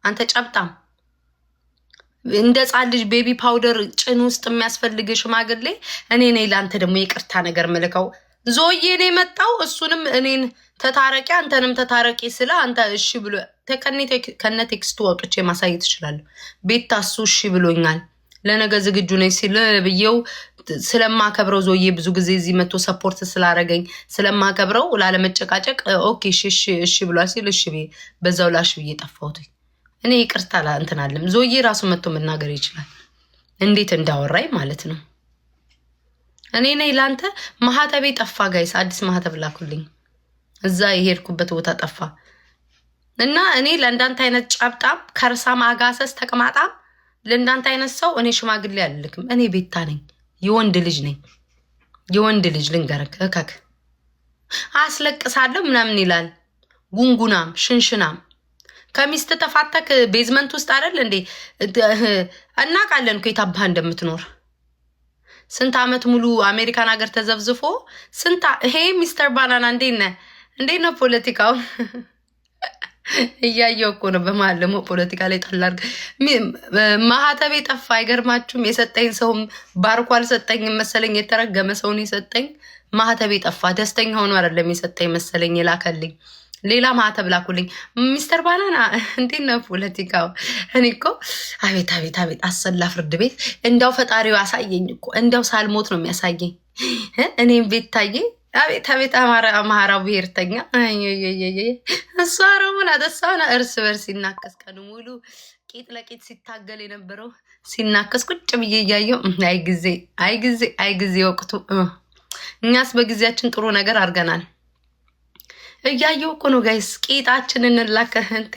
አንተ ጨብጣም እንደ ጻል ልጅ ቤቢ ፓውደር ጭን ውስጥ የሚያስፈልግ ሽማግሌ እኔ ነኝ ላንተ ደግሞ ይቅርታ ነገር መልከው ዞዬ ነው የመጣው እሱንም እኔን ተታረቂ አንተንም ተታረቂ ስለ አንተ እሺ ብሎ ከነ ቴክስቱ ወጥቼ ማሳየት ይችላል ቤታሱ እሺ ብሎኛል ለነገ ዝግጁ ነኝ ሲል ብየው ስለማከብረው ዞዬ ብዙ ጊዜ እዚህ መጥቶ ሰፖርት ስላረገኝ ስለማከብረው ላለመጨቃጨቅ ኦኬ እሺ እሺ ብሏል ሲል እሺ በዛው ላሽ ብዬ ጠፋሁት እኔ ይቅርታ እንትን አለም ዞዬ ራሱ መጥቶ መናገር ይችላል እንዴት እንዳወራይ ማለት ነው እኔ ነኝ ላንተ ማህተቤ ጠፋ ጋይስ አዲስ ማህተብ ላኩልኝ እዛ የሄድኩበት ቦታ ጠፋ እና እኔ ለእንዳንተ አይነት ጫብጣም ከርሳ ማጋሰስ ተቀማጣ ለእንዳንተ አይነት ሰው እኔ ሽማግሌ አልልክም እኔ ቤታ ነኝ የወንድ ልጅ ነኝ የወንድ ልጅ ልንገርክ እከክ አስለቅሳለሁ ምናምን ይላል ጉንጉናም ሽንሽናም ከሚስት ተፋተክ ቤዝመንት ውስጥ አይደል እንዴ እናቃለን እኮ የታባህ እንደምትኖር ስንት አመት ሙሉ አሜሪካን ሀገር ተዘብዝፎ ስንት ሄ ሚስተር ባናና እንዴት ነው ፖለቲካው እያየው እኮ ነው በመሀል ደግሞ ፖለቲካ ላይ ጣላር ማህተቤ ጠፋ አይገርማችሁም የሰጠኝ ሰውም ባርኮ አልሰጠኝም መሰለኝ የተረገመ ሰውን የሰጠኝ ማህተቤ ጠፋ ደስተኛ ሆኖ አይደለም የሰጠኝ መሰለኝ የላከልኝ ሌላ ማህተብ ላኩልኝ ሚስተር ባናና እንዴት ነው ፖለቲካው እኔ እኮ አቤት አሰላ ፍርድ ቤት እንዳው ፈጣሪው አሳየኝ እኮ እንዳው ሳልሞት ነው የሚያሳየኝ እኔም ቤት ታዬ አቤት አማራ ብሔርተኛ እሷ ሮሙን አደሳውና እርስ በርስ ሲናከስ ቀኑ ሙሉ ቂጥ ለቂጥ ሲታገል የነበረው ሲናከስ ቁጭ ብዬ እያየው አይ ጊዜ ወቅቱ እኛስ በጊዜያችን ጥሩ ነገር አድርገናል እያየው እኮ ነው ጋይስ ቂጣችን እንላከህንቴ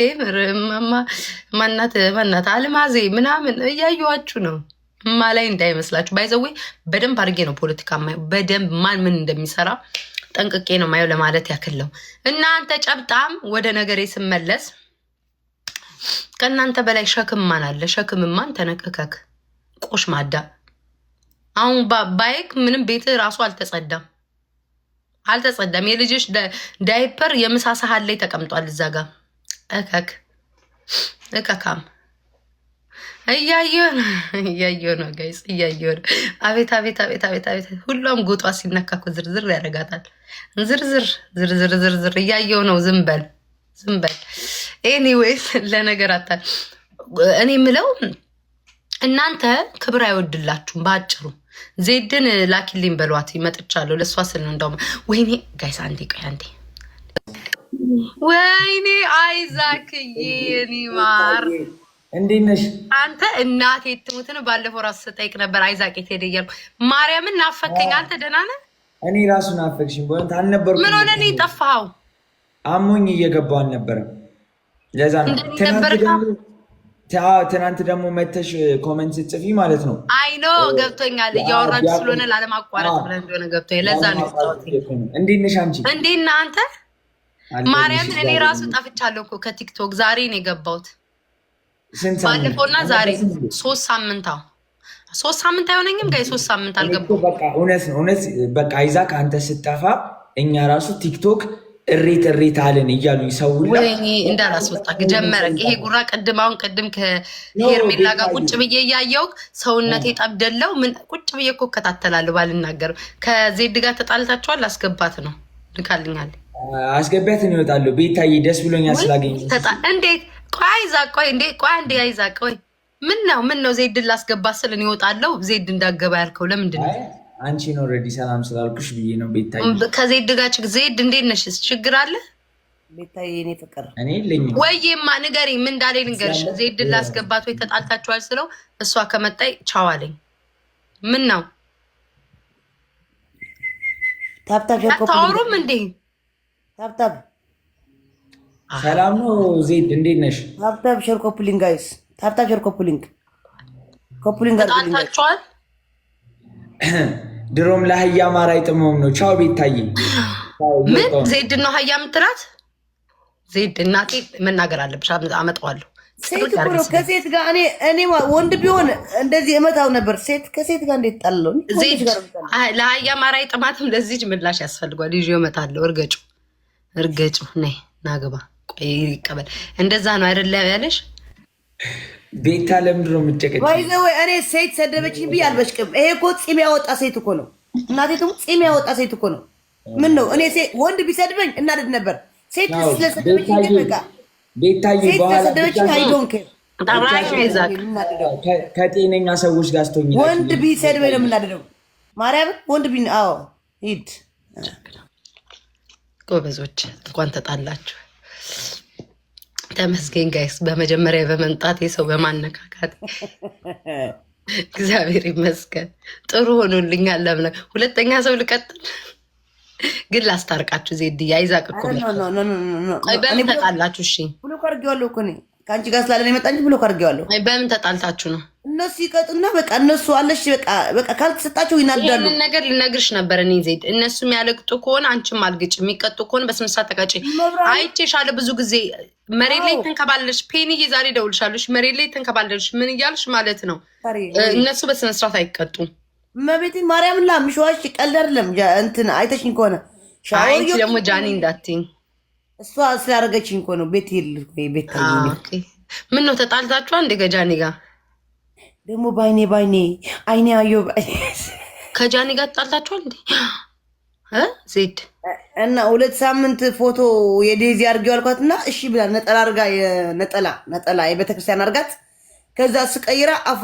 ማናት አልማዜ ምናምን እያየዋችሁ ነው ማላይ እንዳይመስላችሁ ባይዘዌ በደንብ አድርጌ ነው ፖለቲካ ማየው በደንብ ማን ምን እንደሚሰራ ጠንቅቄ ነው ማየው ለማለት ያክለው እናንተ ጨብጣም ወደ ነገሬ ስመለስ ከእናንተ በላይ ሸክም ማን አለ ሸክም ማን ተነከከክ ቆሽ ማዳ አሁን ባይክ ምንም ቤት ራሱ አልተጸዳም የልጅሽ ዳይፐር የምሳሳሃል ላይ ተቀምጧል እዛ ጋር እከካም እያየሁ ነው ጋይስ እያየሁ ነው አቤት ሁሉም ጎጧ ሲነካኩ ዝርዝር ያደርጋታል ዝርዝር እያየሁ ነው ዝም በል ኤኒዌይስ ለነገር አታል እኔ ምለው እናንተ ክብር አይወድላችሁም ባጭሩ ዜድን ላኪልኝ በሏት ይመጥቻለሁ ለሷ ስል ነው እንደውም ወይኔ ጋይስ አንዴ ወይኔ አይዛክ የኔ ማር እንዴት ነሽ አንተ እናቴ ትሙት ነው ባለፈው ራስ ስጠይቅ ነበር አይዛክ የት ሄደ እያልኩ ማርያምን ናፈከኝ አንተ ደህና ነህ እኔ ራሱ ናፈክሽኝ በእውነት አልነበርኩም ምን ሆነ ነው የጠፋኸው አሞኝ እየገባሁ አልነበረም ለዛ ነው ትናንት ደግሞ መተሽ ኮሜንት ጽፊ ማለት ነው አይኖ ገብቶኛል እያወራችሁ ስለሆነ ላለማቋረጥ ብለን እንደሆነ ገብቶኛል ለዛ ነው እንዴት ነሽ አንቺ እንዴት ነህ አንተ ማርያምን እኔ ራሱ ጠፍቻለሁ እኮ ከቲክቶክ ዛሬ ነው የገባሁት ባለፈውና ዛሬ 3 ሳምንት አይሆነኝም ጋይ 3 ሳምንት አልገባሁም በቃ እውነት በቃ አይዛክ አንተ ስጠፋ እኛ ራሱ ቲክቶክ እሬት አለን እያሉ ይሰውላ ወይኔ እንዳላስወጣ ጀመረ ይሄ ጉራ ቅድም ከሄርሜላ ጋር ቁጭ ብዬ እያየው ሰውነቴ ጠብደለው ምን ቁጭ ብዬ እኮ እከታተላለሁ ባልናገርም ከዜድ ጋር ተጣልታችኋል አስገባት ነው ልካልኛል አስገቢያትን ይወጣሉ ቤታዬ ደስ ብሎኛል ስላገኘ እንዴት ቆይ አይዛቅ ምን ነው ዜድ ላስገባ ስልን ይወጣለው ዜድ እንዳገባ ያልከው ለምንድን ነው አንቺን ኦልሬዲ ሰላም ስላልኩሽ ብዬ ነው ቤታዬ ከዜድ ጋር ዜድ እንዴት ነሽ ችግር አለ ቤታዬ እኔ ፍቅር እኔ ልኝ ወይማ ንገሪኝ ምን እንዳለ ልንገርሽ ዜድ ላስገባት ወይ ተጣልታችኋል ስለው እሷ ከመጣይ ቻው አለኝ ምን ነው ታውሩም እንዴ ታብታብ ሰላም ነው ዜድ እንዴት ነሽ ታብታብ ሼር ኮፕሊንግ ጋይስ ታብታብ ሼር ኮፕሊንግ ተጣልታችኋል ድሮም ለአህያ ማር አይጥመውም ነው ቻው ቤታዬ ምን ዜድ ነው አህያ የምትላት ዜድ እናቴ መናገር አለብሽ አመጣዋለሁ ሴት ብሎ ከሴት ጋር እኔ ወንድ ቢሆን እንደዚህ እመታው ነበር ሴት ከሴት ጋር እንዴት ጣለው ዜድ ለአህያ ማር አይጥማትም ለዚህ ምላሽ ያስፈልጓል ይዤ እመጣለሁ እርገጩ ነይ ናግባ ቆይ ይቀበል እንደዛ ነው አይደለ ያለሽ ቤታ ለምንድን ነው የምትጨቀጭ? ባይዘው እኔ ሴት ሰደበችኝ ብዬ አልበሽቅም። ይሄ እኮ ፂም ያወጣ ሴት እኮ ነው። እናቴ ደግሞ ፂም ያወጣ ሴት እኮ ነው። ምን ነው እኔ ወንድ ቢሰድበኝ እናደድ ነበር። ሴት ስለሰደበችኝ ግን በቃ ቤታዬ በኋላ ስለሰደበችኝ አይዶን ኬር ከጤነኛ ሰዎች ጋር ስትሆኝ ወንድ ቢሰድበኝ ነው የምናደደው። ማርያምን ወንድ ቢ አዎ ሂድ ጎበዞች እንኳን ተጣላችሁ። ተመስገን ጋይስ፣ በመጀመሪያ በመምጣት የሰው በማነካካት እግዚአብሔር ይመስገን ጥሩ ሆኖልኛል። ለምን ሁለተኛ ሰው ልቀጥል ግን ላስታርቃችሁ። ዜድ አይዛቅ እኮ በምን ተጣላችሁ? እሺ ብሎ ካርጌዋለሁ እኮ እኔ ከአንቺ ጋር ስላለን የመጣኝ ብሎ ካርጌዋለሁ። በምን ተጣልታችሁ ነው? እነሱ ይቀጡና በቃ እነሱ አለሽ በቃ ካልተሰጣቸው ይናዳሉ። ይሄንን ነገር ልነግርሽ ነበር እኔ ዜድ። እነሱ የሚያለቅጡ ከሆነ አንቺም አልግጭ፣ የሚቀጡ ከሆነ በስነ ስርዓት ተቀጪ። አይቼሻለሁ ብዙ ጊዜ መሬት ላይ ተንከባለሽ። ፔንዬ ዛሬ ደውልሻለሽ። መሬት ላይ ተንከባለሽ ምን እያልሽ ማለት ነው? እነሱ በስነ ስርዓት አይቀጡም። መቤቴ ማርያም ላ ምሽዋሽ ቀልድ አይደለም። እንትን አይተሽኝ ከሆነ አንቺ ደግሞ ጃኒ እንዳትይኝ እሷ ስላደረገችኝ እኮ ነው። ቤት ቤት ምን ነው ተጣልታችኋ እንደ ከጃኒ ጋር ደግሞ ባይኔ አይኔ አዮ ከጃኒ ጋር ተጣልታችኋል እንዴ? ዜድ እና 2 ሳምንት ፎቶ የዴዚ አድርጌው አልኳትና እሺ ብላ ነጠላ አድርጋ ነጠላ የቤተክርስቲያን አድርጋት ከዛ ስቀይራ አፋ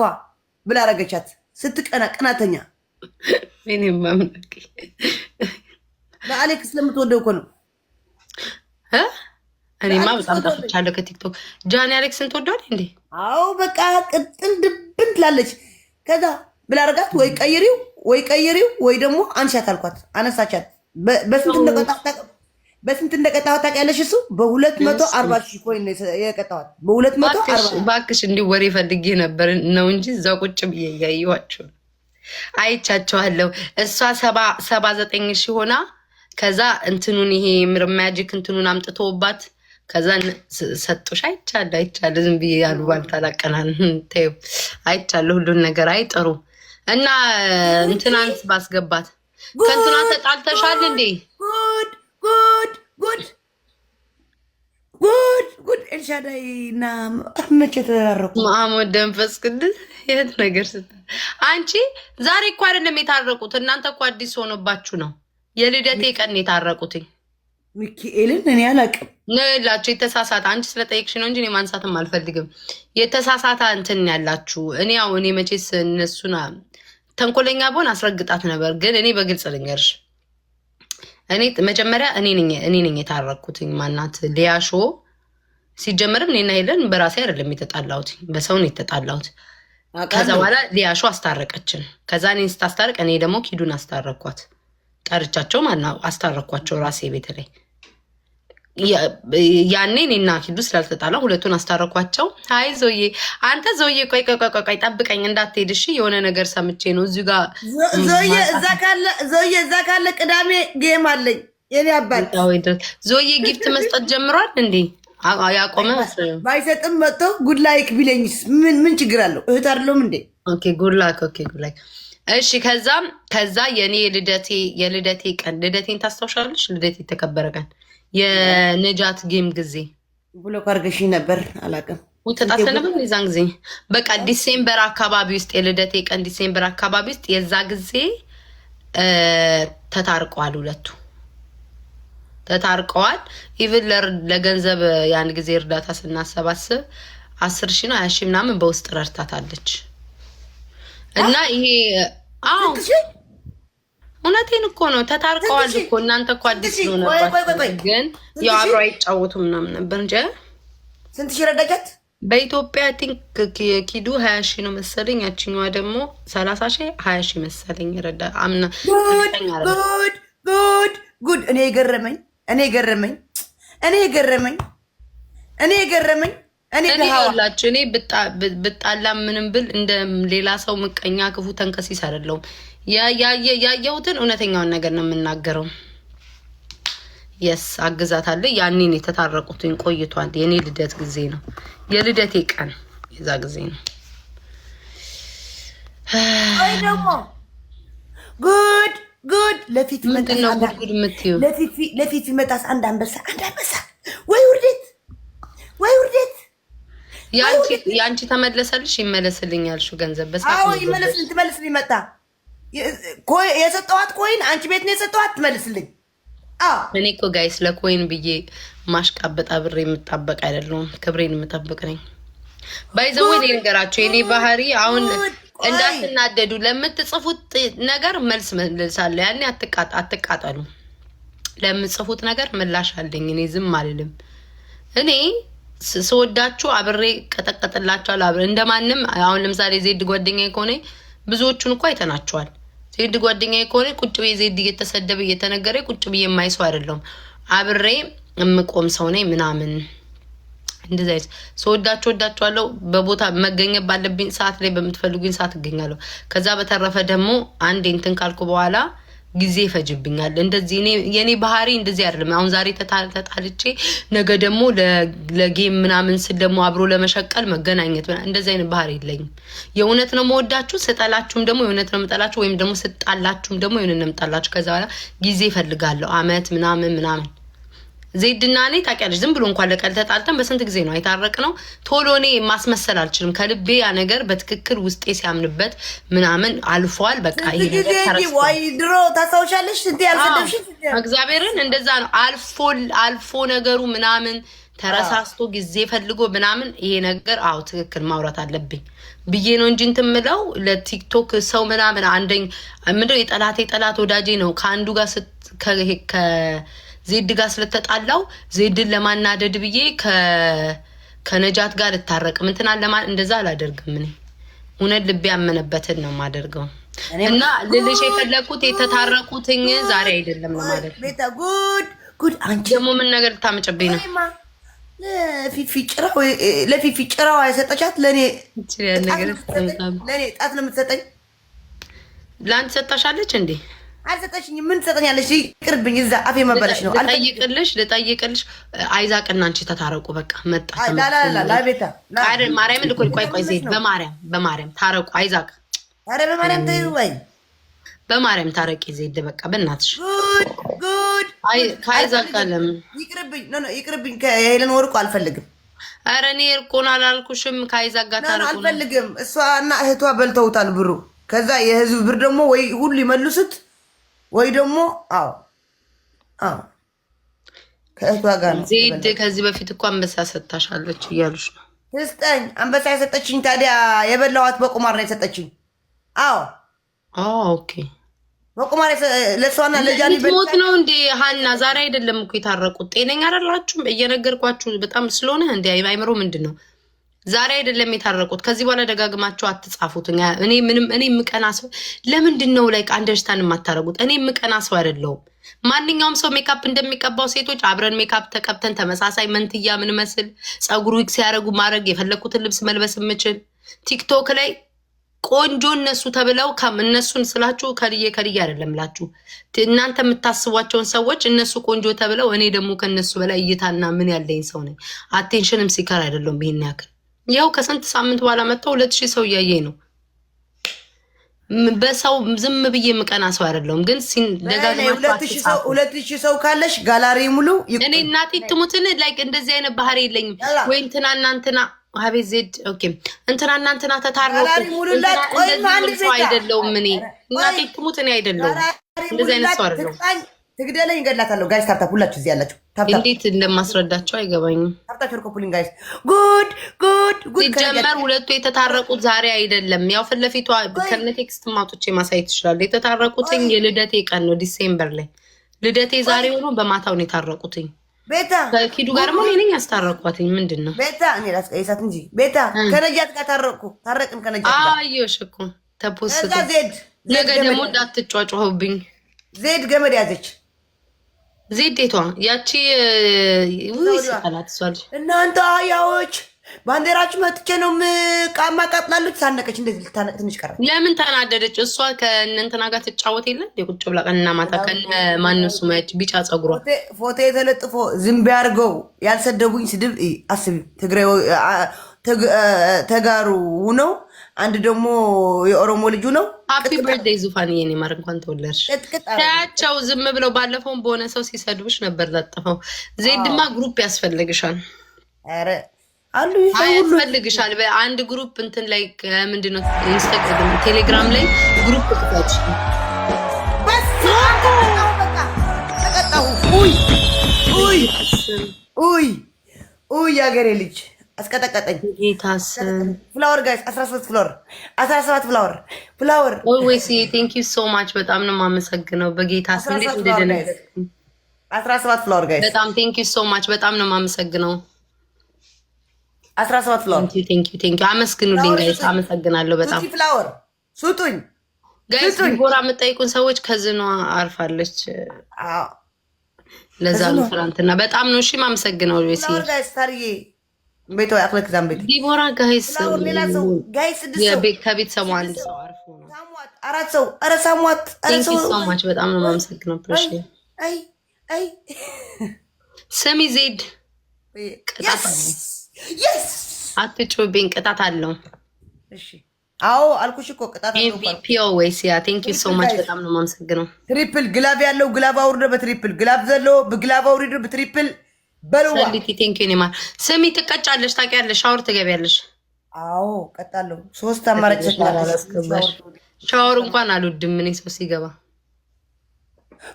ብላ አረገቻት። ስትቀና ቅናተኛ እኔም ማምለክ ለአሌክስ ስለምትወደው እኮ ነው። እኔማ በጣም ጠፍቻለሁ ከቲክቶክ። ጃኒ አሌክስን ትወደዋለች እንዴ? አዎ በቃ ቅጥል ድብን ትላለች። ከዛ ብላ አድርጋት ወይ ቀይሪው ወይ ደግሞ አንሻት አልኳት። አነሳቻት። በስንት እንደቀጣኋት ታውቂያለሽ? እሱ በ240,000 ኮይን የቀጣኋት። በ240 እባክሽ እንዲህ ወሬ ፈልጌ ነበር ነው እንጂ እዛው ቁጭ ብዬ እያየኋቸው አይቻቸዋለሁ። እሷ 79,000 ሆና ከዛ እንትኑን ይሄ ማጂክ እንትኑን አምጥተውባት ከዛ ሰጡሽ። አይቻለሁ ዝም ብዬ ያሉ ባልታላቀናን ተይው። አይቻለሁ ሁሉን ነገር አይጥሩ እና እንትናንስ ባስገባት ከእንትና ተጣልተሻል እንዴ? ጉድ ኤልሻዳይ እና መቼ ተራረቁ? ማሙድ ደንፈስ ቅድስ የት ነገር አንቺ ዛሬ እኮ አይደለም የታረቁት። እናንተ እኮ አዲስ ሆኖባችሁ ነው። የልደቴ ቀን የታረቁትኝ ሚካኤልን እኔ አላውቅም ላችሁ የተሳሳተ አንቺ ስለጠየቅሽ ነው እንጂ እኔ ማንሳትም አልፈልግም። የተሳሳተ እንትን ያላችሁ እኔ መቼስ እነሱና ተንኮለኛ ብሆን አስረግጣት ነበር። ግን እኔ በግልጽ ልንገርሽ እኔ መጀመሪያ እኔ ነኝ የታረኩትኝ። ማናት ሊያሾ ሲጀመርም እኔና ሄለን በራሴ አይደለም የተጣላሁት፣ በሰው ነው የተጣላሁት። ከዛ በኋላ ሊያሾ አስታረቀችን። ከዛ እኔን ስታስታርቅ እኔ ደግሞ ኪዱን አስታረኳት። ጠርቻቸው አስታረኳቸው ራሴ ቤት ላይ። ያኔ እኔና ኪዱ ስላልተጣላ ሁለቱን አስታረኳቸው። አይ ዞዬ አንተ ዞዬ ቆይ ጠብቀኝ እንዳትሄድ እሺ፣ የሆነ ነገር ሰምቼ ነው እዚሁ ጋር ዞዬ እዛ ካለ ቅዳሜ ጌም አለኝ የኔ አባት። ዞዬ ጊፍት መስጠት ጀምሯል እንዴ? ያቆመ ባይሰጥም መጥቶ ጉድ ላይክ ቢለኝስ ምን ችግር አለው? እህት አይደለሁም እንዴ? ኦኬ ጉድ ላይክ እሺ። ከዛ የኔ የልደቴ ቀን ልደቴን ታስታውሻለሽ? ልደቴ የተከበረ ቀን የነጃት ጌም ጊዜ ብሎ ካርገሽ ነበር አላውቅም። ተጣልተ ነበር የዛን ጊዜ። በቃ ዲሴምበር አካባቢ ውስጥ የልደቴ ቀን ዲሴምበር አካባቢ ውስጥ የዛ ጊዜ ተታርቀዋል። ሁለቱ ተታርቀዋል። ኢቭን ለገንዘብ ያን ጊዜ እርዳታ ስናሰባስብ 10,000 ነው 20,000 ምናምን በውስጥ ረድታታለች። እና ይሄ እውነቴን እኮ ነው። ተታርቀዋል እኮ እናንተ እኮ አዲስ ነው ነበር፣ ግን ያው አብሮ አይጫወቱ ምናምን ነበር እንጂ። ስንት ሺህ ረዳቻት? በኢትዮጵያ ቲንክ ኪዱ 20,000 ነው መሰለኝ፣ ያችኛዋ ደግሞ 30,000 20,000 መሰለኝ ረዳ አምና። ጉድ እኔ ገረመኝ እኔ ይኸውላችሁ እኔ ብጣላ ምንም ብል እንደ ሌላ ሰው ምቀኛ ክፉ ተንከሲስ አይደለሁም። ያየሁትን እውነተኛውን ነገር ነው የምናገረው። የስ አግዛታለሁ። ያኔን የተታረቁትን ቆይቷል። የኔ ልደት ጊዜ ነው የልደቴ ቀን የዛ ጊዜ ነው። አይ ደግሞ ጉድ ለፊት ምንድነው ጉድ የምትይው? ለፊት መጣስ አንድ አንበሳ ወይ ውርደት ያንቺ ተመለሰልሽ? ይመለስልኛል ሹ ገንዘብ አዎ ይመለስልኝ። ትመልስልኝ መጣ የሰጠኋት ኮይን አንቺ ቤት ነው የሰጠኋት። ትመልስልኝ። እኔ እኮ ጋይስ ለኮይን ብዬ ማሽቃበጥ አብሬ የምጣበቅ አይደለሁም። ክብሬን የምጠብቅ ነኝ። ባይዘው ነገራቸው የኔ ባህሪ አሁን እንዳትናደዱ ለምትጽፉት ነገር መልስ መልሳለሁ። ያኔ አትቃጠሉ። ለምትጽፉት ነገር ምላሽ አለኝ። እኔ ዝም አልልም። እኔ ስወዳችሁ አብሬ ቀጠቀጥላችኋለሁ። አብሬ እንደማንም አሁን ለምሳሌ ዜድ ጓደኛዬ ከሆነ ብዙዎቹን እኮ አይተናቸዋል። ዜድ ጓደኛዬ ከሆነ ቁጭ ብዬ ዜድ እየተሰደበ እየተነገረ ቁጭ ብዬ የማይሰው አይደለም። አብሬ የምቆም ሰው ነኝ ምናምን እንደዛ ወዳችኋለሁ። በቦታ መገኘት ባለብኝ ሰዓት ላይ በምትፈልጉኝ ሰዓት እገኛለሁ። ከዛ በተረፈ ደግሞ አንዴ እንትን ካልኩ በኋላ ጊዜ ይፈጅብኛል። እንደዚህ የኔ ባህሪ እንደዚህ አይደለም። አሁን ዛሬ ተጣልቼ ነገ ደግሞ ለጌም ምናምን ስል ደግሞ አብሮ ለመሸቀል መገናኘት እንደዚህ አይነት ባህሪ የለኝም። የእውነት ነው መወዳችሁ፣ ስጠላችሁም ደግሞ የእውነት ነው የምጠላችሁ፣ ወይም ደግሞ ስጣላችሁም ደግሞ የእውነት ነው የምጠላችሁ። ከዛ በኋላ ጊዜ ይፈልጋለሁ። አመት ምናምን ዜድና እኔ ታውቂያለሽ፣ ዝም ብሎ እንኳን ለቀል ተጣልተን በስንት ጊዜ ነው አይታረቅ ነው። ቶሎ እኔ ማስመሰል አልችልም። ከልቤ ያ ነገር በትክክል ውስጤ ሲያምንበት ምናምን አልፏል። በቃ ይሄ ወይ ድሮ ታስታውሻለሽ እንዴ ያልሰደብሽ እግዚአብሔርን እንደዛ ነው። አልፎ ነገሩ ምናምን ተረሳስቶ ጊዜ ፈልጎ ምናምን ይሄ ነገር ትክክል ማውራት አለብኝ ብዬ ነው እንጂ እንትን የምለው ለቲክቶክ ሰው ምናምን አንደኝ ምንድነው የጠላት ወዳጄ ነው ከአንዱ ጋር ዜድ ጋር ስለተጣላው ዜድን ለማናደድ ብዬ ከነጃት ጋር ልታረቅ ምንትና እንደዛ አላደርግም። እኔ እውነት ልቤ ያመነበትን ነው የማደርገው። እና ልልሽ የፈለኩት የተታረቁትኝ ዛሬ አይደለም ነው ማለት ነው። ቤታ ጉድ አንቺ ደግሞ ምን ነገር ልታመጨብኝ ነው? ለፊፊ ጭራዋ የሰጠቻት ለእኔ ጣት ነው የምትሰጠኝ። ለአንቺ ሰጣሻለች እንዴ? አልሰጠሽኝም። ምን ትሰጠኛለሽ? ይቅርብኝ። እዛ አፌ መበለሽ ነው። ልጠይቅልሽ አይዛቅና አንቺ ተታረቁ። በቃ መጣ ቤታ ማርያም ቆይ ዜድ በማርያም ታረቁ። አይዛቅ ኧረ በማርያም ተይወይ በማርያም ታረቂ ዜድ በቃ በእናትሽ ጉድ ከአይዛቅ ጋለም ይቅርብኝ። ከሄለን ወርቁ አልፈልግም። ኧረ እኔ እርቁን አላልኩሽም። ከአይዛቅ ጋር ታረቁ አልፈልግም። እሷ እና እህቷ በልተውታል ብሩ። ከዛ የህዝብ ብር ደግሞ ወይ ሁሉ ይመልሱት ወይ ደግሞ ከእህቷ ጋር ነው። ዜድ ከዚህ በፊት እኮ አንበሳ ሰጣሻለች እያሉሽ ነው። ትስጠኝ። አንበሳ የሰጠችኝ ታዲያ የበላዋት በቁማር ነው የሰጠችኝ። ኦኬ በቁማር ለእሷና ለጃኒ ሞት ነው እንዴ? ሀና ዛሬ አይደለም እኮ የታረቁት። ጤነኛ አይደላችሁም እየነገርኳችሁ በጣም ስለሆነ እንዲ አይምሮ ምንድን ነው ዛሬ አይደለም የታረቁት። ከዚህ በኋላ ደጋግማችሁ አትጻፉት። እኔ የምቀና ሰው ለምንድን ነው ላይ አንደርስታንድ የማታረጉት? እኔ የምቀና ሰው አይደለሁም። ማንኛውም ሰው ሜካፕ እንደሚቀባው ሴቶች አብረን ሜካፕ ተቀብተን ተመሳሳይ መንትያ ምን መስል ጸጉሩ ሲያደርጉ ማድረግ የፈለኩትን ልብስ መልበስ የምችል ቲክቶክ ላይ ቆንጆ እነሱ ተብለው እነሱን ስላችሁ ከልዬ አይደለም ላችሁ እናንተ የምታስቧቸውን ሰዎች እነሱ ቆንጆ ተብለው እኔ ደግሞ ከነሱ በላይ እይታና ምን ያለኝ ሰው ነኝ። አቴንሽንም ሲከር አይደለም። ይሄን ያክል ያው ከስንት ሳምንት በኋላ መጥተው 2000 ሰው እያየኝ ነው። በሰው ዝም ብዬ የምቀና ሰው አይደለሁም። ግን ደጋግማችሁ 2000 ሰው ካለሽ ጋላሪ ሙሉ እኔ እናቴ ትሙትን ላይክ እንደዚህ አይነት ባህሪ የለኝም ወይ እንትና አቤት ዜድ ኦኬ እንትና ተታረቁ እንደዚህ ሰው አይደለሁም። እኔ እናቴ ትሙት እኔ አይደለሁም እንደዚህ አይነት ሰው አይደለሁም። ትግደለኝ እገድላታለሁ። ጋይስ ታፕታፕ ሁላችሁ እዚህ ያላችሁ ታፕታፕ እንዴት እንደማስረዳቸው አይገባኝም። ታፕታፕ ኮርኮፑሊንግ ጋይስ ጉድ ሲጀመር ሁለቱ የተታረቁት ዛሬ አይደለም። ያው ፊት ለፊቷ ከነ ቴክስት ማውጥቼ ማሳየት ይችላል። የተታረቁትኝ የልደቴ ቀን ነው ዲሴምበር ላይ ልደቴ ዛሬ ሆኖ በማታው ነው የታረቁትኝ። ቤታ ከኪዱ ጋር ደግሞ እኔ ነኝ ያስታረቋትኝ። ምንድን ነው ቤታ እኔ ላስቀይሳት እንጂ ቤታ ከነጃት ጋር ታረቅን ከነጃት ጋር አየሽ እኮ ተፖስተ ነገ ደግሞ እንዳትጫጫሁብኝ። ዜድ ገመድ ያዘች ዜዴቷ ያቺ ይሰጣላት ሷል እናንተ አያዎች ባንዴራችሁ መጥቼ ነው ቃማ ቃጥላለች። ታነቀች እንደዚህ ልታነቅ ትንሽ ቀረ። ለምን ተናደደች? እሷ ከእነንትና ጋር ትጫወት የለ ቁጭ ብላ ቀንና ማታ ከነ ማነሱ ማያች ቢጫ ጸጉሯ ፎቶ የተለጥፎ ዝም ቢያርገው ያልሰደቡኝ ስድብ አስቢ። ትግራይ ተጋሩ ነው። አንድ ደግሞ የኦሮሞ ልጁ ነው። ሃፒ በርዝዴይ ዙፋን የኔ ማር እንኳን ተወለድሽ። ታያቸው ዝም ብለው ባለፈውን በሆነ ሰው ሲሰድብሽ ነበር ለጥፈው። ዜድማ ግሩፕ ያስፈልግሻል። አረ አሉ ያስፈልግሻል። በአንድ ግሩፕ እንትን ላይ ምንድነው ኢንስታግራም ቴሌግራም ላይ ግሩፕ ክፈች። ውይ የሀገሬ ልጅ አስቀጠቀጠኝ። ጌታስ ፍላወር ጋይስ 17 ፍላወር ኦልዌይስ ቴንክ ዩ ሶ ማች በጣም ነው የማመሰግነው። በጌታስ እንዴት እንደደነገጥኩኝ 17 ፍላወር ጋይስ በጣም ቴንክ ዩ ሶ ማች በጣም ነው የማመሰግነው። 17 ፍላወር ቴንክ ዩ አመስግኑልኝ ጋይስ። አመሰግናለሁ በጣም ፍላወር ስጡኝ ጋይስ። ዲቦራ የምጠይቁን ሰዎች ከዝኗ አርፋለች። ለዛ ነው ፍራንትና በጣም ነው እሺ የማመሰግነው። ወይስ ቤቷ ያክለክ ዛምቤት ዲቦራ ጋይስ ከቤተሰቡ ሰው አንድ ሰው አርፎ ነው። 4 ሰው ኧረ ሳሟት ቴንክ ዩ ሶ ማች በጣም ነው የማመሰግነው። ፕሬሽ አይ ስሚ ዜድ ቅጣት አትጮህብኝ፣ ቅጣት አለው። እሺ አዎ አልኩሽ እኮ ቅጣት አለው። ኤምቪፒ ኦልዌይስ ያ ቴንክ ዩ ሶ ማች በጣም ነው የማመሰግነው። ትሪፕል ግላብ ያለው ግላብ አውርደ በትሪፕል ግላብ ዘለው በግላብ አውርደ በትሪፕል በለዋ ሰሊቲ ቴንክ ዩ ኔማ። ስሚ ትቀጫለሽ፣ ታውቂያለሽ፣ ሻወር ትገቢያለሽ። አዎ ቀጣለሁ። 3 አማራጭ ሰጥታለሽ። ሻወር እንኳን አልወድም እኔ ሰው ሲገባ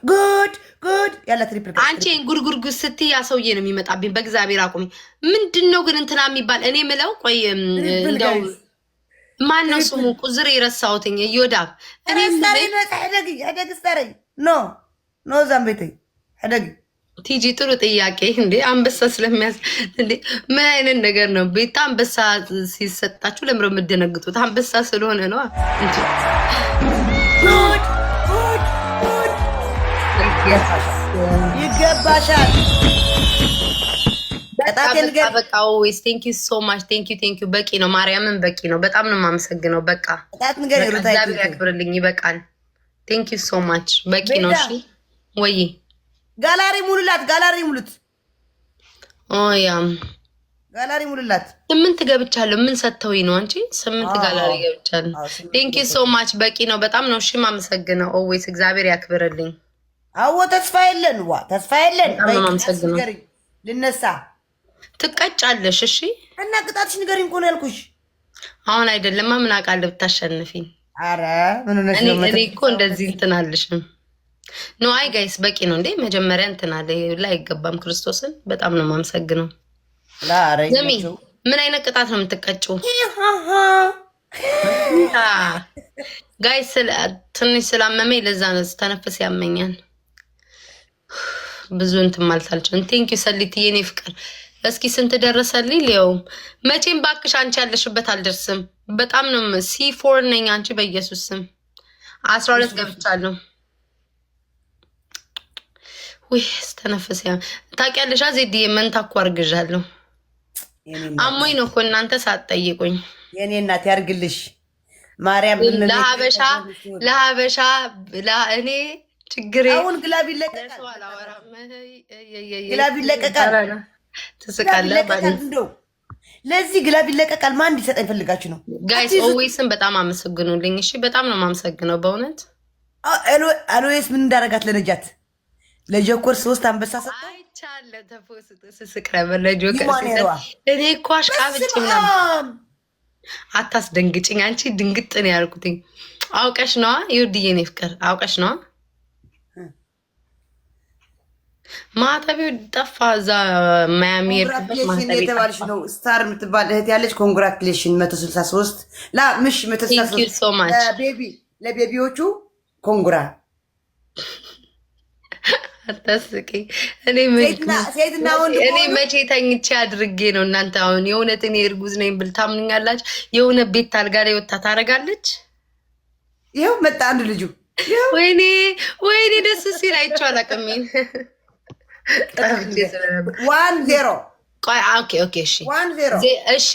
ጉድ ያለ ትሪፕል አንቺ ጉርጉርጉ ስትይ ያ ሰውዬ ነው የሚመጣብኝ። በእግዚአብሔር አቁሚ። ምንድነው ግን እንትና የሚባል እኔ ምለው ቆይ እንደው ማን ነው ስሙ? ቁዝር የረሳሁትኝ እዮዳብ እኔ ኖ ዛምቤቴ ሄደግ ቲጂ ጥሩ ጥያቄ እንዴ። አንበሳ ስለሚያስ እንዴ ምን አይነት ነገር ነው? ቤታ አንበሳ ሲሰጣችሁ ለምሮ የምትደነግጡት አንበሳ ስለሆነ ነው እንጂ ይገባሻል። በቃ ወይስ ቴንክ ዩ ሶ ማች ቴንክ ዩ በቂ ነው። ማርያምን በቂ ነው። በጣም ነው የማመሰግነው። በቃ እግዚአብሔር ያክብርልኝ። ይበቃል። ቴንክ ዩ ሶ ማች በቂ ነው። እሺ ወይ ጋላሪ ሙሉላት፣ ጋላሪ ሙሉት። ያ ጋላሪ ሙሉላት። 8 ገብቻለሁ። ምን ሰጥተውኝ ነው አንቺ? 8 ጋላሪ ገብቻለሁ። ቴንክ ዩ ሶ ማች በቂ ነው። በጣም ነው እሺ የማመሰግነው። ኦልዌይስ እግዚአብሔር ያክብርልኝ። አዎ ተስፋ የለን ተስፋ የለን። ልነሳ ትቀጫለሽ። እሺ እና ቅጣትሽ ንገሪኝ እኮ ነው ያልኩሽ። አሁን አይደለም ምን አውቃለሁ ብታሸንፊኝ። አረ ምን ሆነሽ ነው? እኔ እኮ እንደዚህ እንትን አልሽም። ኖ አይ ጋይስ በቂ ነው እንዴ። መጀመሪያ እንትን አለ ላይ አይገባም። ክርስቶስን በጣም ነው የማመሰግነው። ዘሚ ምን አይነት ቅጣት ነው የምትቀጭው? ጋይስ ትንሽ ስላመመኝ ለዛ ነው ተነፍስ ያመኛል። ብዙ እንትን ማለት አልችልም። ቴንክ ዩ ሰሊቲ የኔ ፍቅር። እስኪ ስንት ደረሰልኝ? ሊው መቼም ባክሽ አንቺ ያለሽበት አልደርስም። በጣም ነው C4 ነኝ። አንቺ በኢየሱስ ስም 12 ገብቻለሁ። ወይ ስተነፍስ ያ ታውቂያለሽ። ዜድዬ መንታ እኮ አርግዣለሁ። አሞኝ ነው እኮ እናንተ ሳትጠይቁኝ። የኔ እናት ያርግልሽ ማርያም። ለሀበሻ እኔ ችግሬ አሁን ግላብ ይለቀቃል። ግላብ ይለቀቃል። ትስቃለህ። እንደው ለዚህ ግላብ ይለቀቃል። ማን እንዲሰጠኝ ፈልጋችሁ ነው? ጋይስ ኦልዌይስን በጣም አመሰግኑልኝ። እሺ በጣም ነው የማመሰግነው በእውነት። አሎዌስ ምን እንዳረጋት ለነጃት ለጆከር 3 አንበሳ ሰጠ። አይቻለ ተፎስተ ስስቅ ነበር ለጆከር ሲሰጥ። እኔ እኮ አሽቃብጭ ምናምን አታስደንግጭኝ። አንቺ ድንግጥ ነው ያልኩትኝ። አውቀሽ ነዋ ይወድዬ ነው ፍቅር አውቀሽ ነዋ። ማተቢው ጠፋ። እዛ ማያሚ የርኩበት ማተቢ የተባልሽ ነው። ስታር የምትባል እህት ያለች ኮንግራቹሌሽን 163 ላ ምሽ 163 ለቤቢዎቹ ኮንግራ። አታስቂኝ። እኔ መቼ ተኝቼ አድርጌ ነው እናንተ አሁን የእውነት እኔ እርጉዝ ነኝ ብል ታምኑኛላችሁ? የሆነ ቤት አልጋ ላይ ወጣ ታደርጋለች። ይኸው መጣ አንድ ልጁ። ወይኔ ደስ ሲል አይቼው አላውቅም። 1-0 ቆይ ኦኬ እሺ 1-0 እሺ